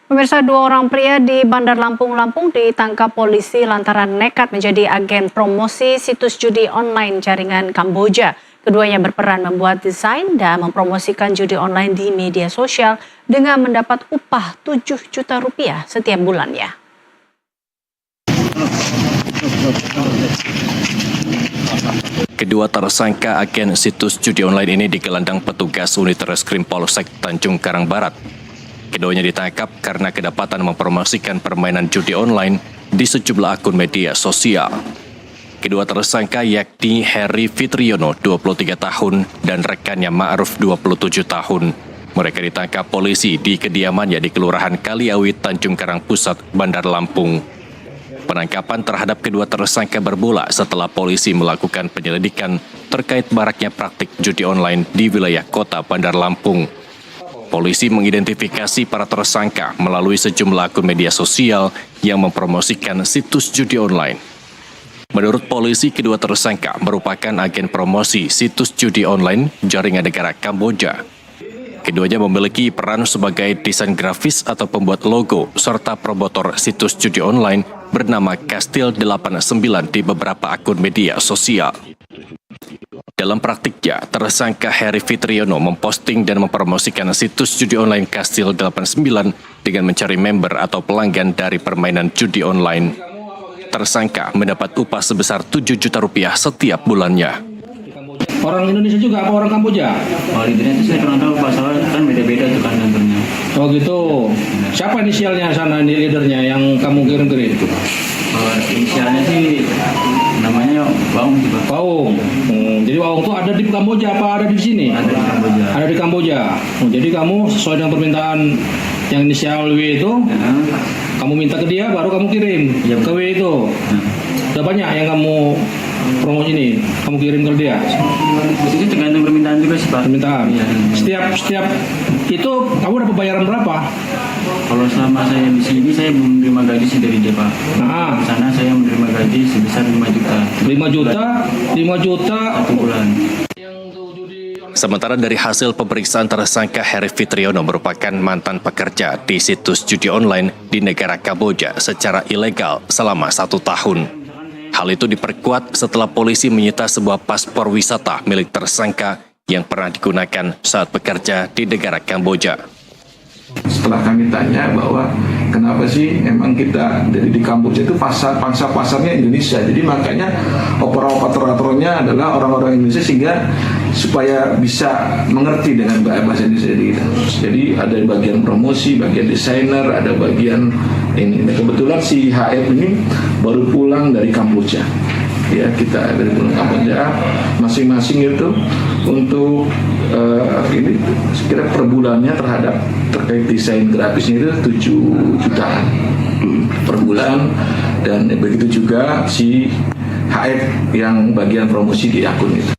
Pemirsa, dua orang pria di Bandar Lampung ditangkap polisi lantaran nekat menjadi agen promosi situs judi online jaringan Kamboja. Keduanya berperan membuat desain dan mempromosikan judi online di media sosial dengan mendapat upah 7 juta rupiah setiap bulannya. Kedua tersangka agen situs judi online ini digelandang petugas unit Reskrim Polsek Tanjung Karang Barat. Keduanya ditangkap karena kedapatan mempromosikan permainan judi online di sejumlah akun media sosial. Kedua tersangka yakni Heri Fitriono, 23 tahun, dan rekannya Ma'ruf, 27 tahun. Mereka ditangkap polisi di kediamannya di Kelurahan Kaliawi, Tanjung Karang Pusat, Bandar Lampung. Penangkapan terhadap kedua tersangka bermula setelah polisi melakukan penyelidikan terkait maraknya praktik judi online di wilayah kota Bandar Lampung. Polisi mengidentifikasi para tersangka melalui sejumlah akun media sosial yang mempromosikan situs judi online. Menurut polisi, kedua tersangka merupakan agen promosi situs judi online jaringan negara Kamboja. Keduanya memiliki peran sebagai desain grafis atau pembuat logo serta promotor situs judi online bernama Kastil 89 di beberapa akun media sosial. Dalam praktiknya, tersangka Heri Fitriono memposting dan mempromosikan situs judi online Kastil 89 dengan mencari member atau pelanggan dari permainan judi online. Tersangka mendapat upah sebesar 7 juta rupiah setiap bulannya. Orang Indonesia juga apa orang Kamboja? Kalau Indonesia saya kurang tahu Pak, soalnya kan beda-beda tuh kan kantornya. Oh gitu. Siapa inisialnya sana, ini leadernya yang kamu kirim-kirim? Inisialnya sih namanya Baung sih Pak. Baung. Jadi Baung itu ada di Kamboja apa ada di sini? Ada di Kamboja. Ada di Kamboja. Jadi kamu sesuai dengan permintaan yang inisial W itu, kamu minta ke dia baru kamu kirim ke W itu. Udah banyak yang kamu promosi ini, kamu kirim ke dia? Itu tergantung permintaan juga sih Pak. Permintaan. Iya. Setiap itu kamu dapat bayaran berapa? Kalau selama saya di sini saya belum menerima gaji sih dari dia Pak. Nah, di sana saya menerima gaji sebesar 5 juta. 5 juta 1 bulan. Sementara dari hasil pemeriksaan tersangka Heri Fitriono merupakan mantan pekerja di situs judi online di negara Kamboja secara ilegal selama 1 tahun. Hal itu diperkuat setelah polisi menyita sebuah paspor wisata milik tersangka yang pernah digunakan saat bekerja di negara Kamboja. Setelah kami tanya bahwa kenapa sih memang kita dari di Kamboja itu pangsa pasarnya Indonesia, jadi makanya operatornya adalah orang-orang Indonesia sehingga supaya bisa mengerti dengan bahasa Indonesia. Jadi ada bagian promosi, bagian desainer, ada bagian ini. Nah, kebetulan si HF ini baru pulang dari Kamboja. Ya, kita dari pulang Kamboja masing-masing itu untuk ini sekira per bulannya terkait desain grafisnya itu 7 jutaan per bulan, dan begitu juga si HF yang bagian promosi di akun itu.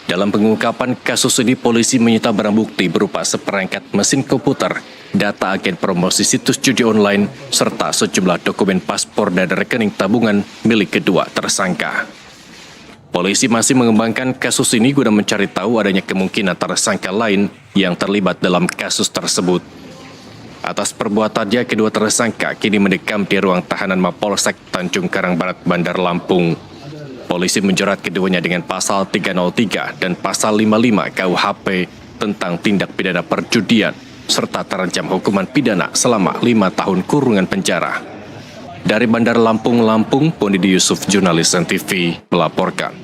Dalam pengungkapan kasus ini, polisi menyita barang bukti berupa seperangkat mesin komputer, data agen promosi situs judi online, serta sejumlah dokumen paspor dan rekening tabungan milik kedua tersangka. Polisi masih mengembangkan kasus ini guna mencari tahu adanya kemungkinan tersangka lain yang terlibat dalam kasus tersebut. Atas perbuatannya, kedua tersangka kini mendekam di ruang tahanan Mapolsek Tanjung Karang Barat, Bandar Lampung. Polisi menjerat keduanya dengan pasal 303 dan pasal 55 KUHP tentang tindak pidana perjudian, serta terancam hukuman pidana selama 5 tahun kurungan penjara. Dari Bandar Lampung, Pondidi Yusuf, jurnalis NTV, melaporkan.